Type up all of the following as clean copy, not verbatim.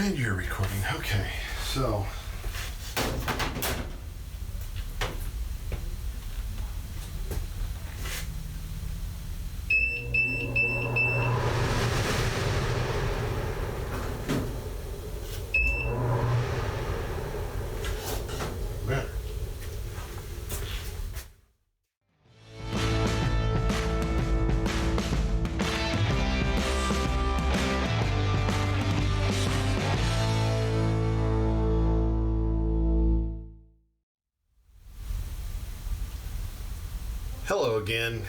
And you're recording. Okay, so matter. Hello again.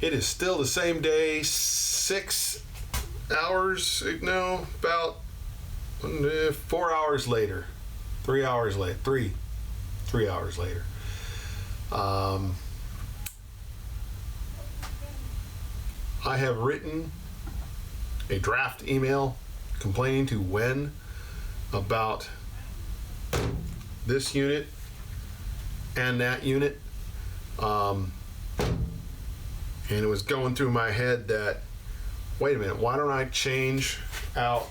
It is still the same day, 6 hours, no, about 4 hours later, 3 hours later, 3 hours later. I have written a draft email complaining to Wen about this unit and that unit, and it was going through my head that, wait a minute, why don't I change out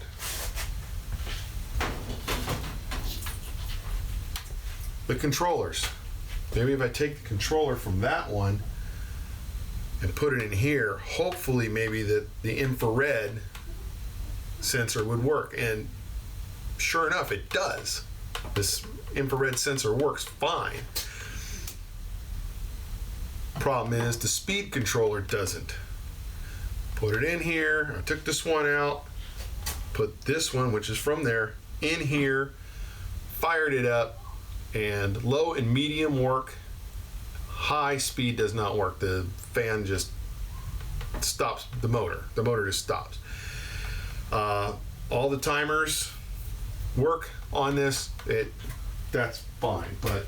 the controllers? Maybe if I take the controller from that one and put it in here, hopefully maybe the infrared sensor would work. And sure enough, it does. This infrared sensor works fine. Problem is the speed controller doesn't. Put it in here. I took this one out, put this one, which is from there, in here, fired it up, and low and medium work. High speed does not work. The fan just stops the motor. The motor just stops. All the timers work on this. That's fine, but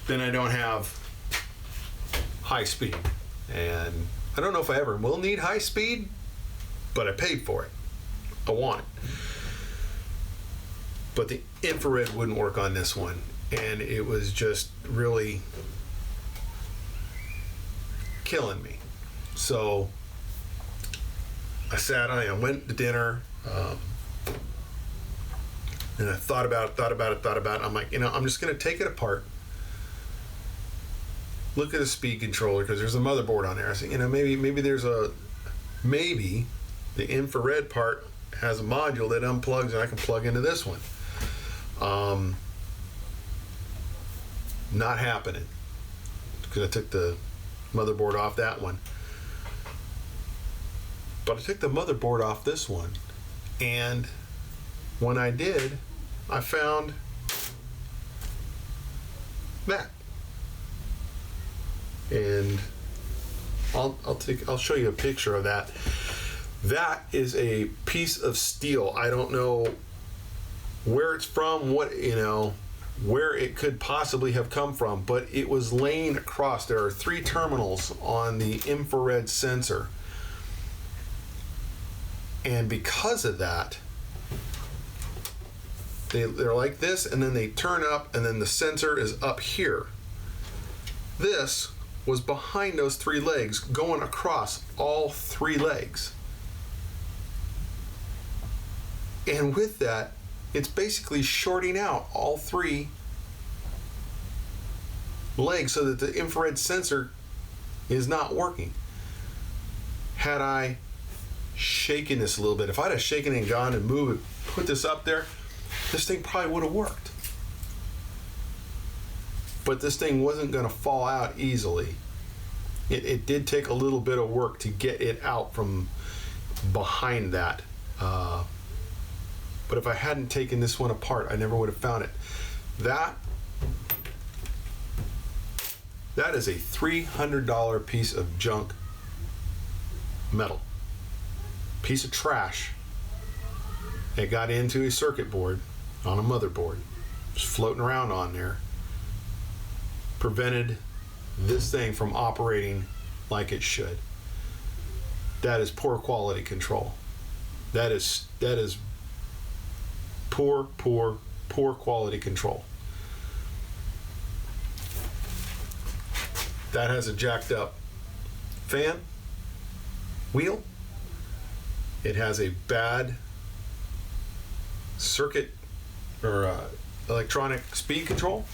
then I don't have high speed. And I don't know if I ever will need high speed, but I paid for it. I want it. But the infrared wouldn't work on this one. And it was just really killing me. So I sat on it, I went to dinner, and I thought about it. I'm like, I'm just going to take it apart. Look at the speed controller, because there's a motherboard on there. I said, maybe the infrared part has a module that unplugs and I can plug into this one. Not happening, because I took the motherboard off that one. But I took the motherboard off this one, and when I did, I found that. And I'll show you a picture of that. That is a piece of steel. I don't know where it's from, where it could possibly have come from, but it was laying across. There are 3 terminals on the infrared sensor. And because of that, they're like this, and then they turn up, and then the sensor is up here. This was behind those 3 legs, going across all 3 legs. And with that, it's basically shorting out all 3 legs so that the infrared sensor is not working. Had I shaken this a little bit, if I'd have shaken it and gone and moved it, put this up there, this thing probably would have worked. But this thing wasn't going to fall out easily. It did take a little bit of work to get it out from behind that. But if I hadn't taken this one apart, I never would have found it. That is a $300 piece of junk metal. Piece of trash. It got into a circuit board on a motherboard. Just floating around on there. Prevented this thing from operating like it should. That is poor quality control. That is poor quality control. That has a jacked up fan, wheel, it has a bad circuit or electronic speed control.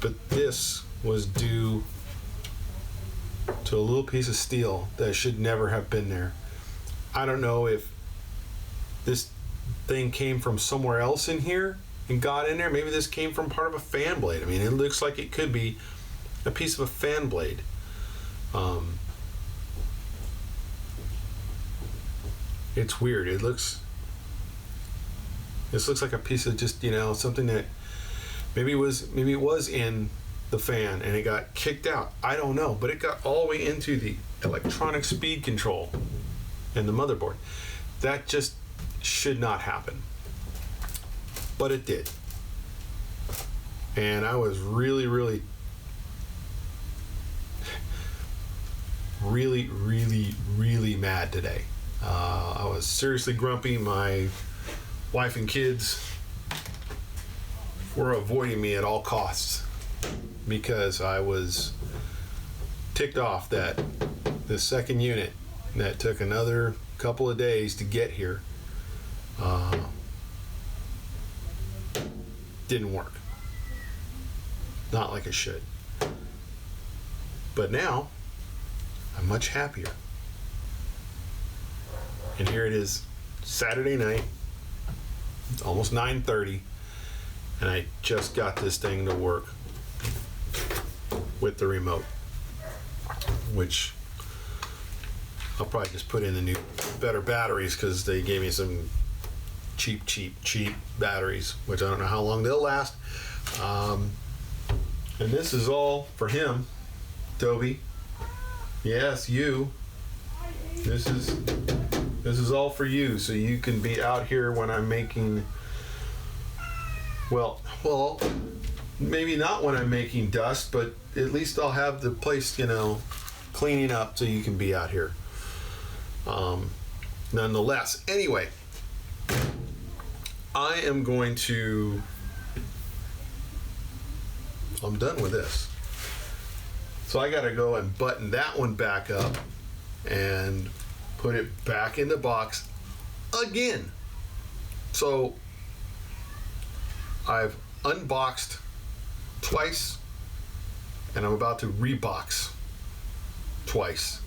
But this was due to a little piece of steel that should never have been there. I don't know if this thing came from somewhere else in here and got in there. Maybe this came from part of a fan blade. I mean, it looks like it could be a piece of a fan blade. It's weird. This looks like a piece of just, something that maybe it was in the fan and it got kicked out. I don't know, but it got all the way into the electronic speed control and the motherboard. That just should not happen. But it did. And I was really, really, really, really, really mad today. I was seriously grumpy. My wife and kids were avoiding me at all costs because I was ticked off that the second unit that took another couple of days to get here didn't work. Not like it should. But now I'm much happier. And here it is, Saturday night. It's almost 9:30, and I just got this thing to work with the remote, which I'll probably just put in the new, better batteries because they gave me some cheap batteries, which I don't know how long they'll last. And this is all for him, Toby. Yes, you. This is all for you, so you can be out here when I'm making, well, maybe not when I'm making dust, but at least I'll have the place, cleaning up so you can be out here. Nonetheless, anyway, I'm done with this. So I gotta go and button that one back up and put it back in the box again. So I've unboxed twice and I'm about to rebox twice.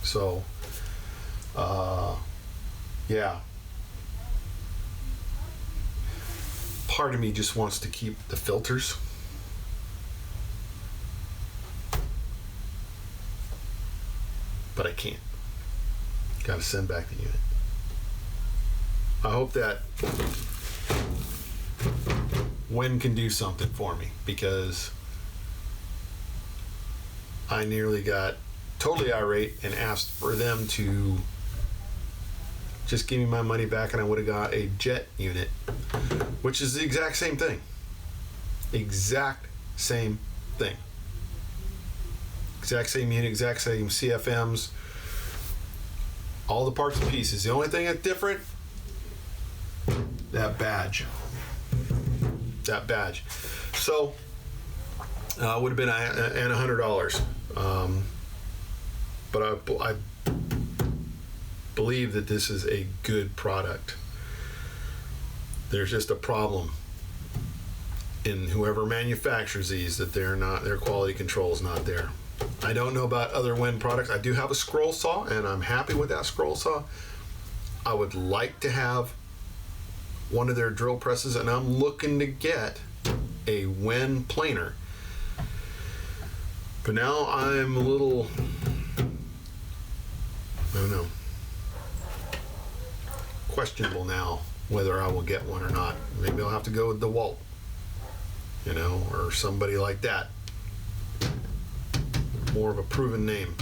So yeah, part of me just wants to keep the filters, but I can't. Got to send back the unit. I hope that Wen can do something for me, because I nearly got totally irate and asked for them to just give me my money back, and I would have got a jet unit, which is the exact same thing. Exact same thing. Exact same unit, exact same CFMs, all the parts and pieces. The only thing that's different, that badge. That badge. So, would have been $100. But I believe that this is a good product. There's just a problem in whoever manufactures these, that their quality control is not there. I don't know about other Wen products. I do have a scroll saw, and I'm happy with that scroll saw. I would like to have one of their drill presses, and I'm looking to get a Wen planer. But now I'm a little, I don't know, questionable now whether I will get one or not. Maybe I'll have to go with DeWalt, or somebody like that. More of a proven name.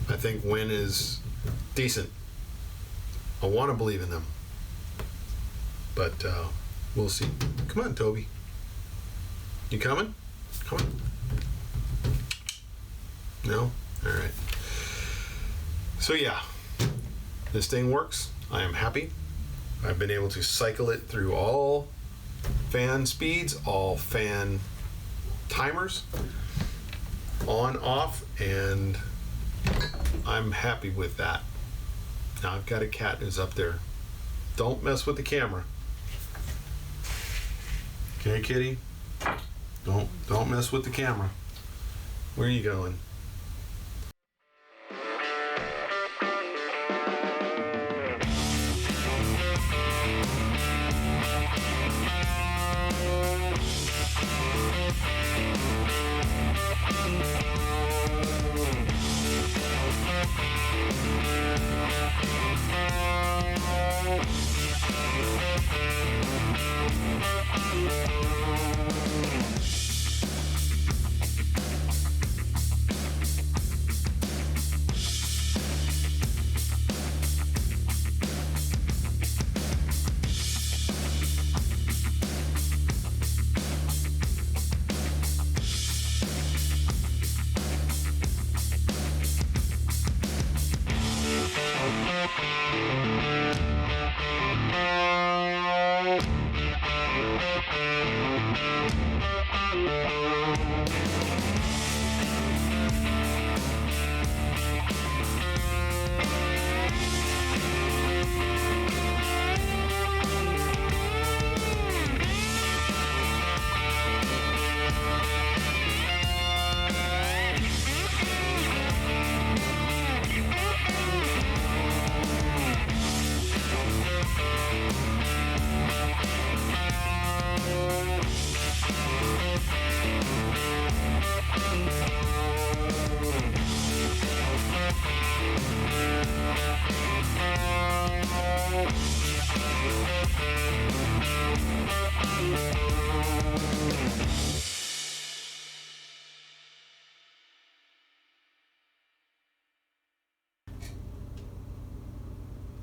I think Wen is decent. I want to believe in them. But we'll see. Come on, Toby. You coming? Come on. No? All right. So yeah, this thing works. I am happy. I've been able to cycle it through all fan speeds, all fan timers, on, off, and I'm happy with that. Now I've got a cat who's up there. Don't mess with the camera. Okay, kitty? Don't mess with the camera. Where are you going?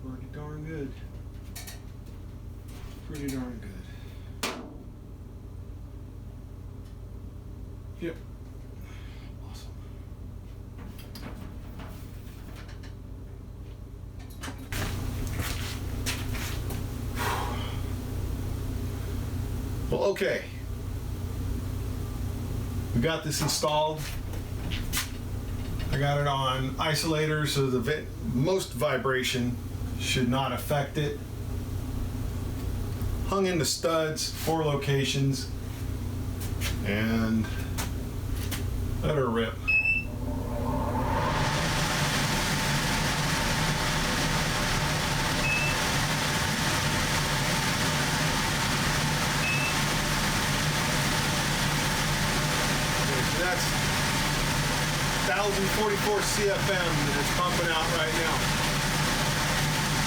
Pretty darn good. Pretty darn good. Yep. Awesome. Well, okay. We got this installed. I got it on isolator, so the most vibration should not affect it. Hung into studs, 4 locations, and let her rip. Okay, so that's 1044 CFM that it's pumping out right now.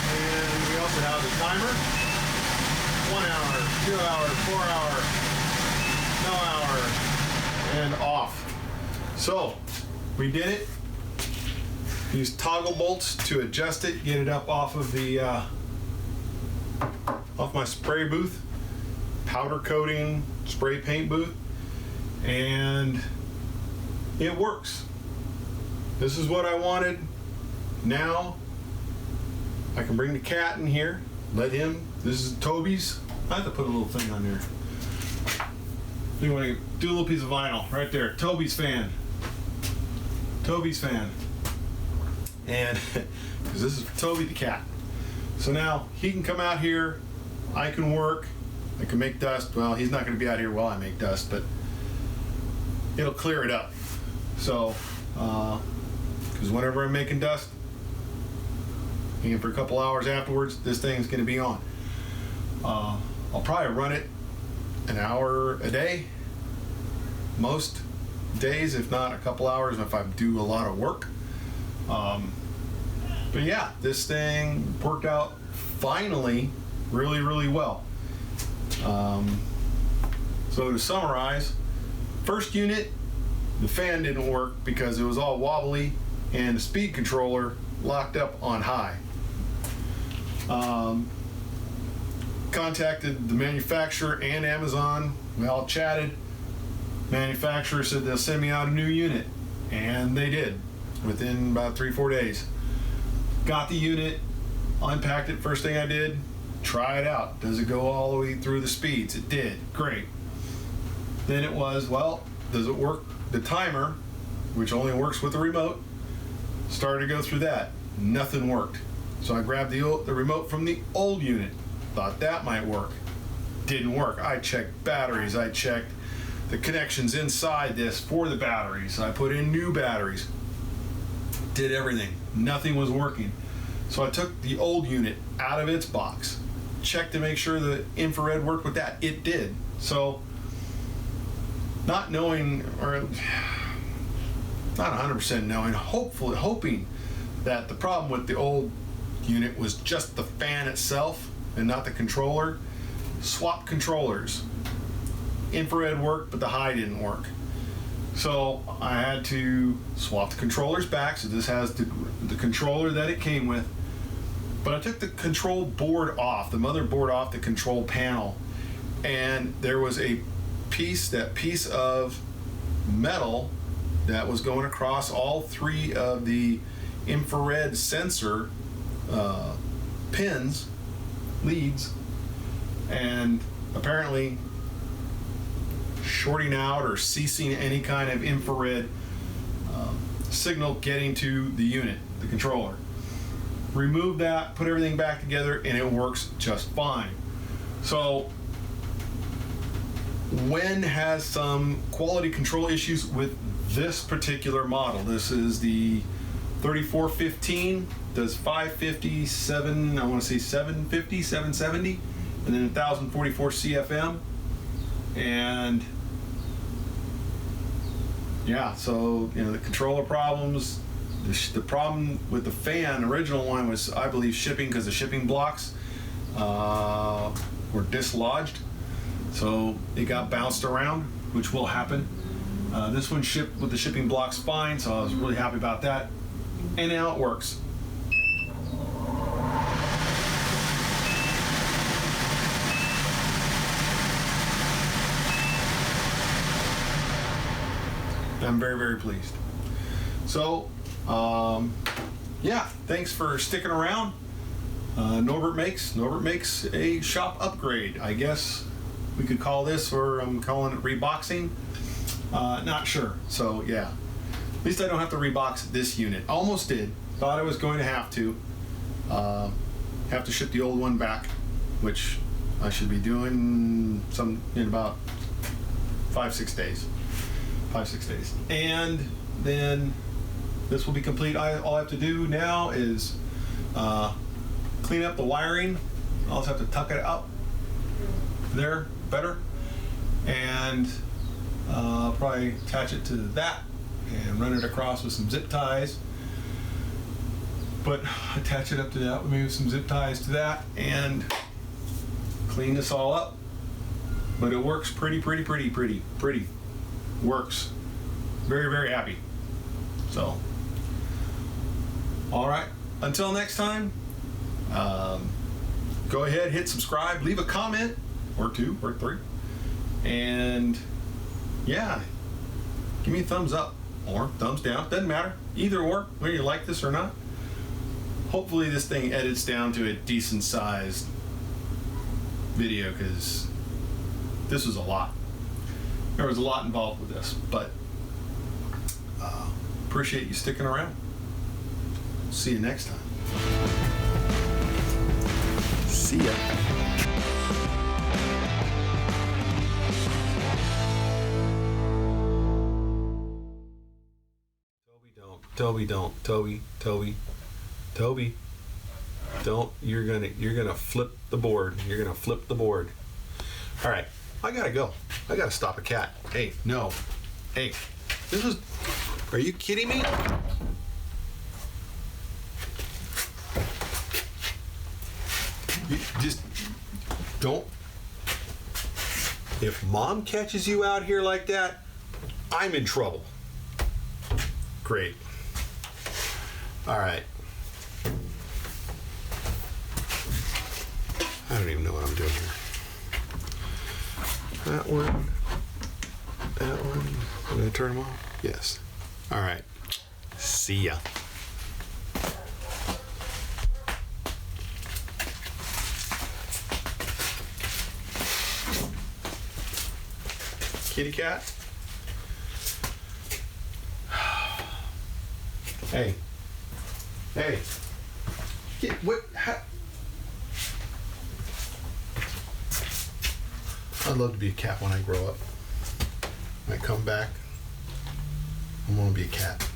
And we also have the timer. 1 hour, 2 hour, 4 hour, no hour, and off. So we did it. Use toggle bolts to adjust it, get it up off of the off my spray booth, powder coating spray paint booth, and it works. This is what I wanted. Now I can bring the cat in here, let him, this is Toby's. I have to put a little thing on there. You want to do a little piece of vinyl right there. Toby's fan. Toby's fan. And, because this is for Toby the cat. So now he can come out here, I can work, I can make dust. Well, he's not going to be out here while I make dust, but it'll clear it up. So, because whenever I'm making dust, and for a couple hours afterwards, this thing's going to be on. I'll probably run it an hour a day, most days, if not a couple hours if I do a lot of work. But yeah, this thing worked out finally really, really well. So to summarize, first unit, the fan didn't work because it was all wobbly and the speed controller locked up on high. Contacted the manufacturer and Amazon. We all chatted. Manufacturer said they'll send me out a new unit, and they did within about 3-4 days. Got the unit, unpacked it. First thing I did, try it out. Does it go all the way through the speeds? It did. Great. Then it was, well, does it work? The timer, which only works with the remote, Started to go through that. Nothing worked. So I grabbed the remote from the old unit. Thought that might work. Didn't work. I checked batteries. I checked the connections inside this for the batteries. I put in new batteries. Did everything. Nothing was working. So I took the old unit out of its box. Checked to make sure the infrared worked with that. It did. So not knowing, or not 100% knowing, hoping that the problem with the old unit was just the fan itself and not the controller. Swap controllers. Infrared worked, but the high didn't work. So I had to swap the controllers back. So this has the controller that it came with. But I took the control board off, the motherboard off the control panel. And there was a piece of metal that was going across all three of the infrared sensor pins, leads, and apparently shorting out or ceasing any kind of infrared signal getting to the unit, the controller. Remove that, put everything back together, and it works just fine. So Wen has some quality control issues with this particular model. This is the 3415, does 550, 750, 770, and then 1044 CFM. And yeah, so the controller problems. The problem with the fan, the original one, was, I believe, shipping, because the shipping blocks were dislodged. So it got bounced around, which will happen. This one shipped with the shipping blocks fine, so I was really happy about that. And now it works. I'm very, very pleased. So, yeah, thanks for sticking around. Norbert makes a shop upgrade, I guess we could call this, or I'm calling it reboxing. Not sure. So yeah, at least I don't have to rebox this unit. Almost did. Thought I was going to have to ship the old one back, which I should be doing in about 5-6 days. 5-6 days. And then this will be complete. All I have to do now is clean up the wiring. I'll just have to tuck it up there better, and probably attach it to that and run it across with some zip ties. But attach it up to that, maybe some zip ties to that, and clean this all up. But it works pretty. Works. Very, very happy. So, all right. Until next time, go ahead, hit subscribe, leave a comment, or 2 or 3, and yeah, give me a thumbs up or thumbs down. Doesn't matter. Either or, whether you like this or not. Hopefully this thing edits down to a decent sized video, because this was a lot. There was a lot involved with this, but appreciate you sticking around. See you next time. See ya. Toby, don't. You're gonna flip the board. You're gonna flip the board. All right, I gotta go. I gotta stop a cat. Hey, no. Hey, are you kidding me? You just don't. If Mom catches you out here like that, I'm in trouble. Great. All right. I don't even know what I'm doing here. That one. Did I turn them off? Yes. All right. See ya. Kitty cat. Hey, Hey, what? I'd love to be a cat when I grow up. When I come back, I'm gonna be a cat.